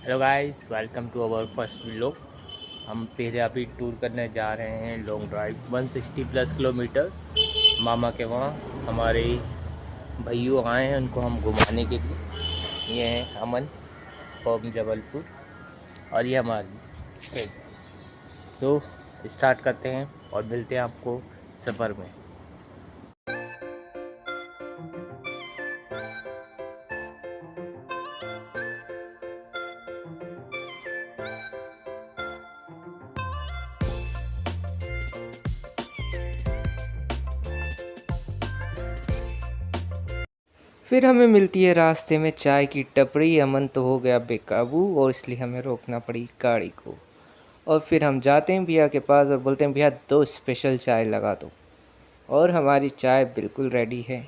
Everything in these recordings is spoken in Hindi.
Hello guys, welcome to our first vlog. हम पहले अभी टूर करने जा रहे हैं लॉन्ग ड्राइव 160 प्लस किलोमीटर मामा के वहाँ। हमारे भैया आए हैं, उनको हम घुमाने के लिए। ये हैं अमन फ्रॉम जबलपुर और ये हमारी ट्रेन। सो स्टार्ट करते हैं और मिलते हैं आपको सफ़र में। फिर हमें मिलती है रास्ते में चाय की टपरी। अमन तो हो गया बेकाबू और इसलिए हमें रोकना पड़ी गाड़ी को। और फिर हम जाते हैं भैया के पास और बोलते हैं भैया 2 स्पेशल चाय लगा दो। और हमारी चाय बिल्कुल रेडी है।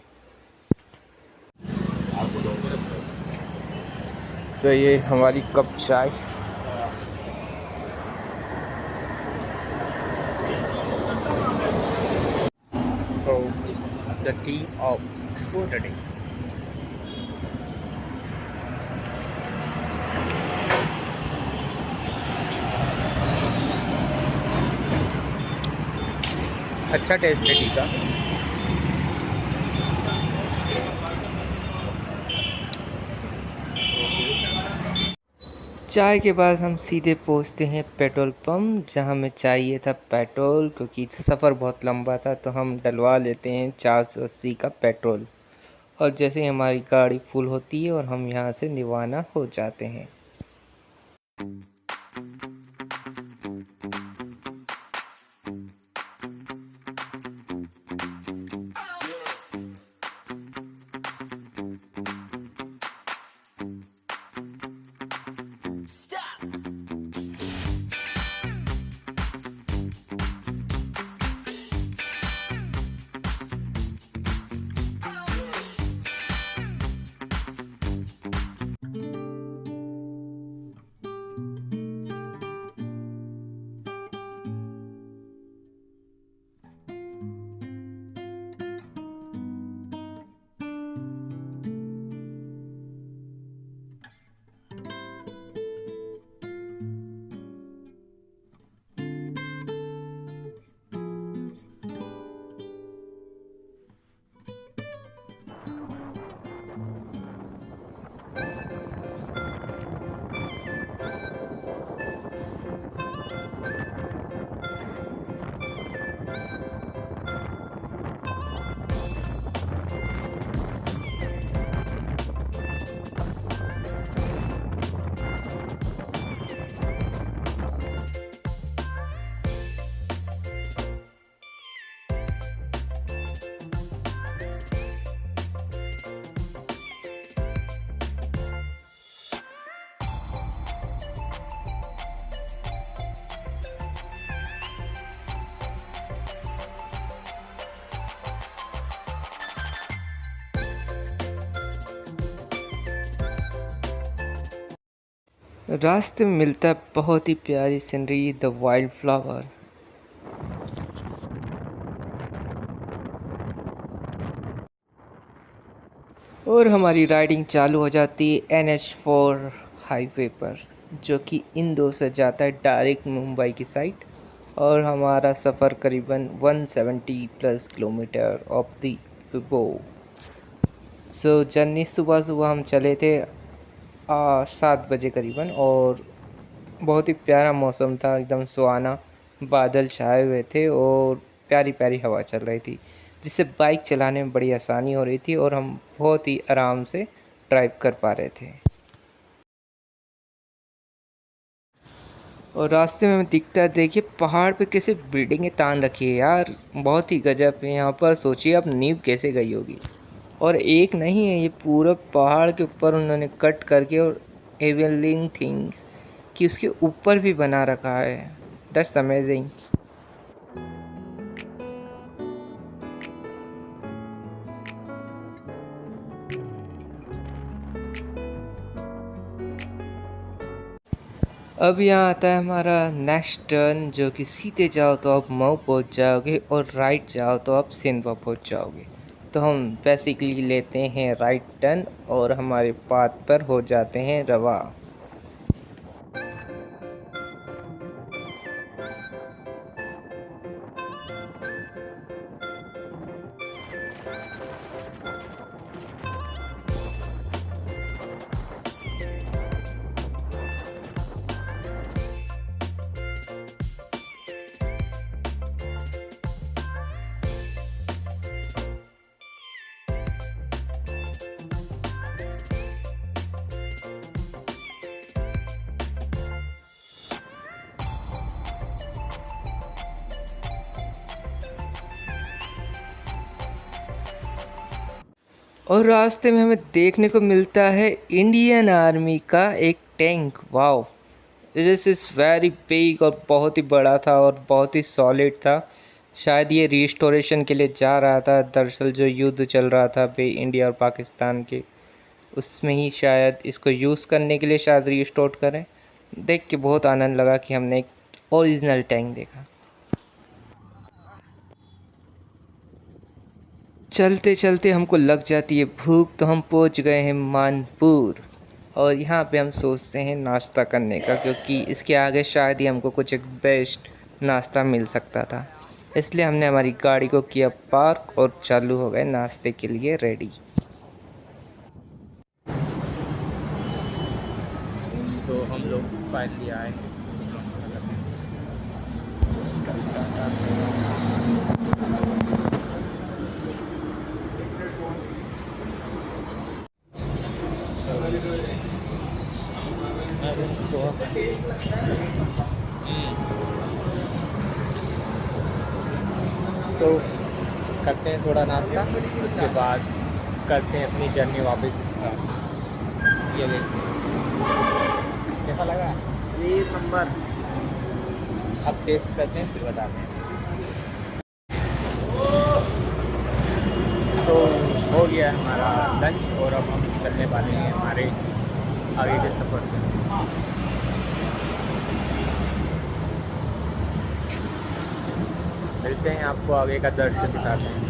सो ये हमारी कप चाय। So the tea of for today. अच्छा टेस्ट है टी का। चाय के बाद हम सीधे पहुंचते हैं पेट्रोल पंप, जहां हमें चाहिए था पेट्रोल, क्योंकि सफ़र बहुत लंबा था। तो हम डलवा लेते हैं 480 का पेट्रोल। और जैसे ही हमारी गाड़ी फुल होती है और हम यहां से रवाना हो जाते हैं। रास्ते में मिलता है बहुत ही प्यारी सीनरी, द वाइल्ड फ्लावर। और हमारी राइडिंग चालू हो जाती है NH4 हाईवे पर, जो कि इंदौर से जाता है डायरेक्ट मुंबई की साइड। और हमारा सफ़र करीबन 170 प्लस किलोमीटर ऑफ दी बो। सो जर्नी सुबह सुबह हम चले थे 7 बजे करीबन। और बहुत ही प्यारा मौसम था, एकदम सुहाना, बादल छाए हुए थे और प्यारी प्यारी हवा चल रही थी, जिससे बाइक चलाने में बड़ी आसानी हो रही थी और हम बहुत ही आराम से ड्राइव कर पा रहे थे। और रास्ते में हमें दिखता है, देखिए पहाड़ पे कैसे बिल्डिंगें तान रखी है यार, बहुत ही गजब है। यहाँ पर सोचिए अब नींव कैसे गई होगी। और एक नहीं है, ये पूरा पहाड़ के ऊपर उन्होंने कट करके और एविलिंग थिंग्स कि उसके ऊपर भी बना रखा है। That's amazing. अब यहाँ आता है हमारा नेक्स्ट टर्न, जो कि सीधे जाओ तो आप मऊ पहुँच जाओगे और राइट जाओ तो आप सिंधवा पहुँच जाओगे। तो हम बेसिकली लेते हैं राइट टर्न और हमारे पाथ पर हो जाते हैं रवा। और रास्ते में हमें देखने को मिलता है इंडियन आर्मी का एक tank. Wow, this is very big और बहुत ही बड़ा था और बहुत ही सॉलिड था। शायद ये रिस्टोरेशन के लिए जा रहा था। दरअसल जो युद्ध चल रहा था बे इंडिया और पाकिस्तान के, उसमें ही शायद इसको यूज़ करने के लिए शायद रिस्टोर करें। देख के बहुत आनंद लगा कि हमने एक ओरिजिनल टैंक देखा। चलते चलते हमको लग जाती है भूख, तो हम पहुंच गए हैं मानपुर। और यहाँ पे हम सोचते हैं नाश्ता करने का, क्योंकि इसके आगे शायद ही हमको कुछ एक बेस्ट नाश्ता मिल सकता था। इसलिए हमने हमारी गाड़ी को किया पार्क और चालू हो गए नाश्ते के लिए रेडी। तो हम लोग फाइनली आए हैं। तो करते हैं थोड़ा नाश्ता, उसके बाद करते हैं अपनी जर्नी वापस स्टार्ट। ये देखिए कैसा लगा, 1 नंबर। अब टेस्ट करते हैं फिर बताते हैं। तो हो गया हमारा लंच और अब हम चलने वाले हैं हमारे आगे के सफ़र में। मिलते हैं, आपको आगे का दृश्य दिखाते हैं।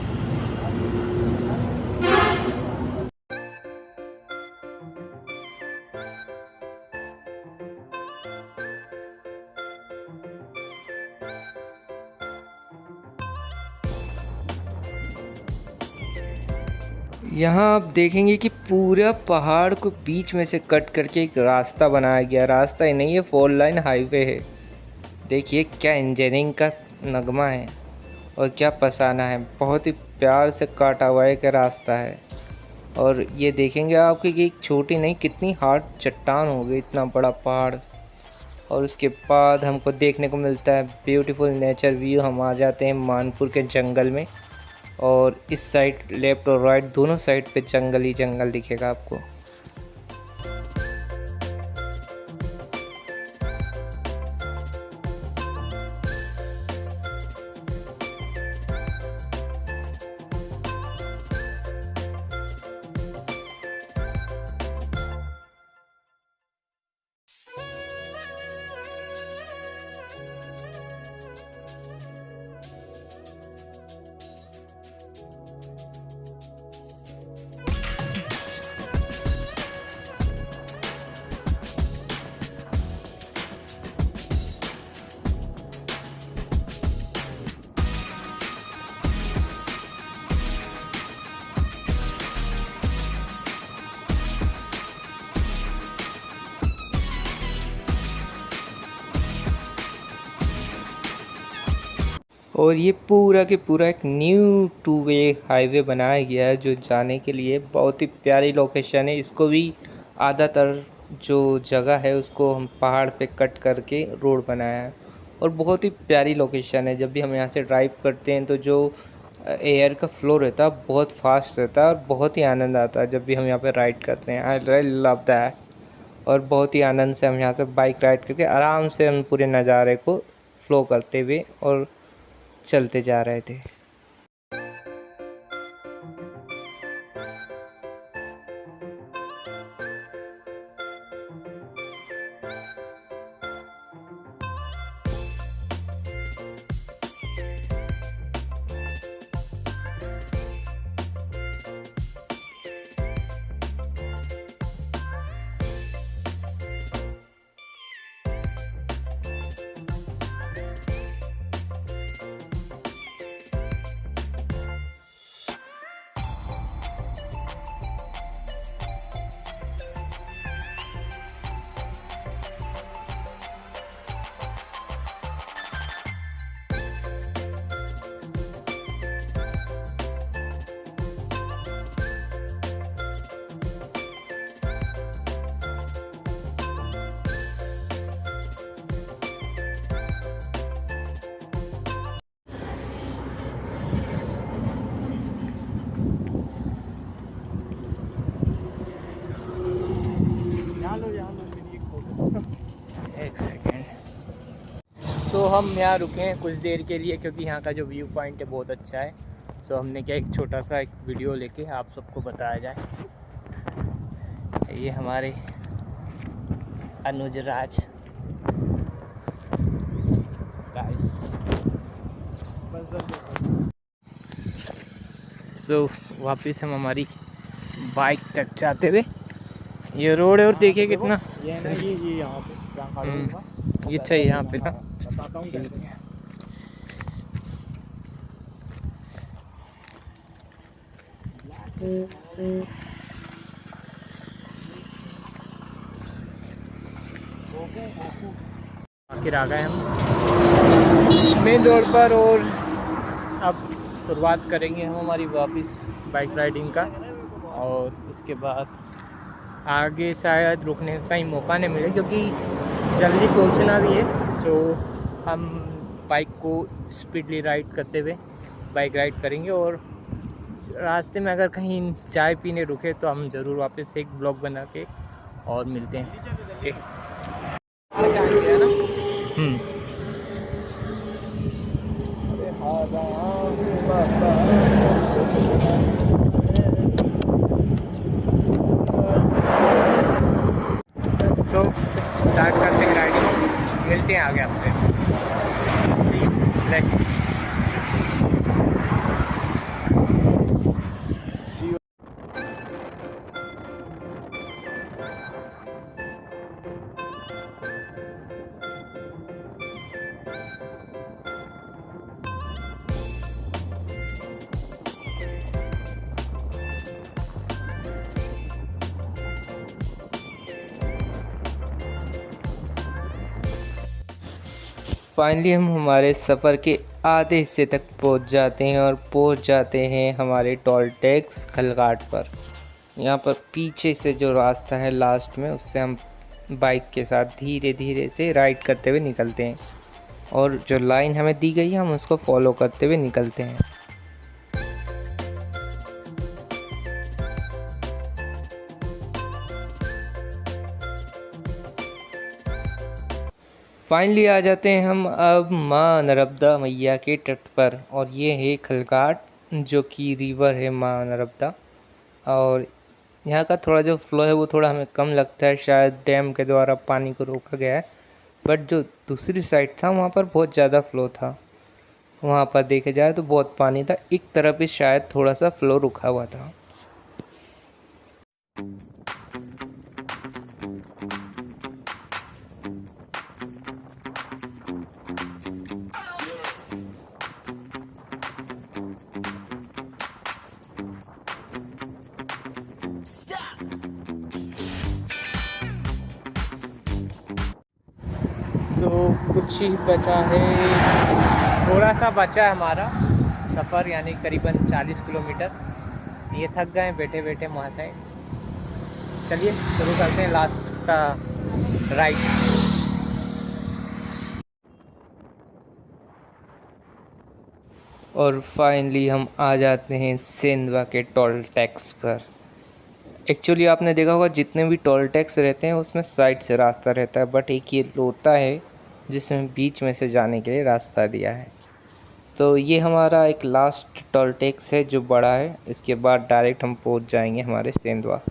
यहाँ आप देखेंगे कि पूरा पहाड़ को बीच में से कट करके एक रास्ता बनाया गया। रास्ता ही नहीं है, 4 लाइन हाईवे है। देखिए क्या इंजीनियरिंग का नगमा है और क्या पसाना है। बहुत ही प्यार से काटा हुआ एक रास्ता है। और ये देखेंगे आप कि एक छोटी नहीं, कितनी हार्ड चट्टान हो गई, इतना बड़ा पहाड़। और उसके बाद हमको देखने को मिलता है ब्यूटीफुल नेचर व्यू। हम आ जाते हैं मानपुर के जंगल में, और इस साइड लेफ़्ट और राइट दोनों साइड पे जंगल ही जंगल दिखेगा आपको। और ये पूरा के पूरा एक न्यू 2 वे हाईवे बनाया गया है, जो जाने के लिए बहुत ही प्यारी लोकेशन है। इसको भी आधातर जो जगह है उसको हम पहाड़ पे कट करके रोड बनाया है, और बहुत ही प्यारी लोकेशन है। जब भी हम यहाँ से ड्राइव करते हैं तो जो एयर का फ्लो रहता है बहुत फास्ट रहता है, और बहुत ही आनंद आता है जब भी हम यहाँ पे राइड करते हैं। I really love that. और बहुत ही आनंद से हम यहाँ से बाइक राइड करके आराम से हम पूरे नज़ारे को फ्लो करते हुए और चलते जा रहे थे। एक सेकेंड। सो हम यहाँ रुके हैं कुछ देर के लिए क्योंकि यहाँ का जो व्यू पॉइंट है बहुत अच्छा है। सो हमने क्या एक छोटा सा एक वीडियो लेके आप सबको बताया जाए। ये हमारे अनुज राज गाइस। सो वापस हम हमारी बाइक तक जाते हुए, ये रोड है और देखिए कितना सही। ये यहाँ पे ये चाहिए यहाँ पे ना, ठीक है। आखिर आ गए हम मेन रोड पर और अब शुरुआत करेंगे हम हमारी वापस बाइक राइडिंग का। और उसके बाद आगे शायद रुकने का ही मौका नहीं मिले क्योंकि जल्दी पहुंचना भी है। सो हम बाइक को स्पीडली राइड करते हुए बाइक राइड करेंगे और रास्ते में अगर कहीं चाय पीने रुके तो हम ज़रूर वापस एक ब्लॉग बना के और मिलते हैं। सो स्टार्ट करते हैं राइडिंग, मिलते हैं आगे आपसे। फाइनली हम हमारे सफ़र के आधे हिस्से तक पहुंच जाते हैं और पहुंच जाते हैं हमारे टोल टैक्स खलघाट पर। यहाँ पर पीछे से जो रास्ता है लास्ट में, उससे हम बाइक के साथ धीरे धीरे से राइड करते हुए निकलते हैं और जो लाइन हमें दी गई है हम उसको फॉलो करते हुए निकलते हैं। फाइनली आ जाते हैं हम अब माँ नर्मदा मैया के तट पर और ये है खलघाट जो कि रिवर है माँ नर्मदा। और यहाँ का थोड़ा जो फ्लो है वो थोड़ा हमें कम लगता है, शायद डैम के द्वारा पानी को रोका गया है। बट जो दूसरी साइड था वहाँ पर बहुत ज़्यादा फ्लो था, वहाँ पर देखा जाए तो बहुत पानी था। एक तरफ ही शायद थोड़ा सा फ्लो रुका हुआ था। तो कुछ ही बचा है, थोड़ा सा बचा है हमारा सफ़र, यानी करीबन 40 किलोमीटर। ये थक गए बैठे बैठे वहाँ से। चलिए शुरू करते हैं लास्ट का राइड। और फाइनली हम आ जाते हैं सेंधवा के टोल टैक्स पर। एक्चुअली आपने देखा होगा जितने भी टोल टैक्स रहते हैं उसमें साइड से रास्ता रहता है, बट एक ये होता है जिसमें बीच में से जाने के लिए रास्ता दिया है। तो ये हमारा एक लास्ट टोल टैक्स है जो बड़ा है, इसके बाद डायरेक्ट हम पहुंच जाएंगे हमारे सेंधवा।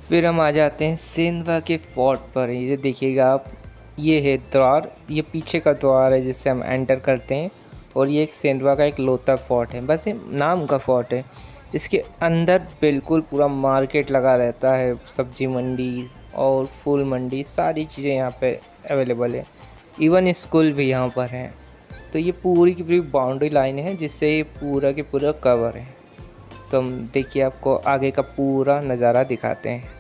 फिर हम आ जाते हैं सेंधवा के फोर्ट पर। ये देखिएगा आप, ये है द्वार, ये पीछे का द्वार है जिससे हम एंटर करते हैं। और ये एक सेंधवा का एक लोता फोर्ट है, बस ये नाम का फोर्ट है। इसके अंदर बिल्कुल पूरा मार्केट लगा रहता है, सब्जी मंडी और फूल मंडी, सारी चीज़ें यहाँ पे अवेलेबल है। इवन स्कूल भी यहाँ पर हैं। तो ये पूरी की पूरी बाउंड्री लाइन है जिससे ये पूरा के पूरा कवर है। तो हम देखिए आपको आगे का पूरा नज़ारा दिखाते हैं।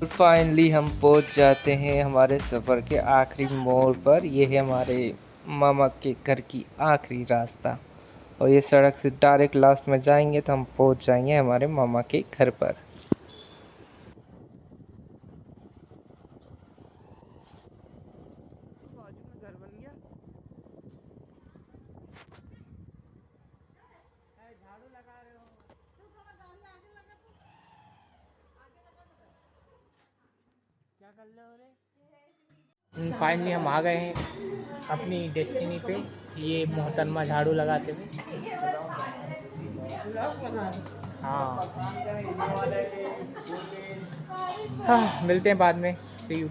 और फाइनली हम पहुंच जाते हैं हमारे सफ़र के आखिरी मोड़ पर। ये है हमारे मामा के घर की आखिरी रास्ता, और ये सड़क से डायरेक्ट लास्ट में जाएंगे तो हम पहुंच जाएंगे हमारे मामा के घर पर। फाइनली हम आ गए हैं अपनी डेस्टिनी पे। ये मोहतरमा झाड़ू लगाते हुए। हाँ हाँ, मिलते हैं बाद में। सी यू।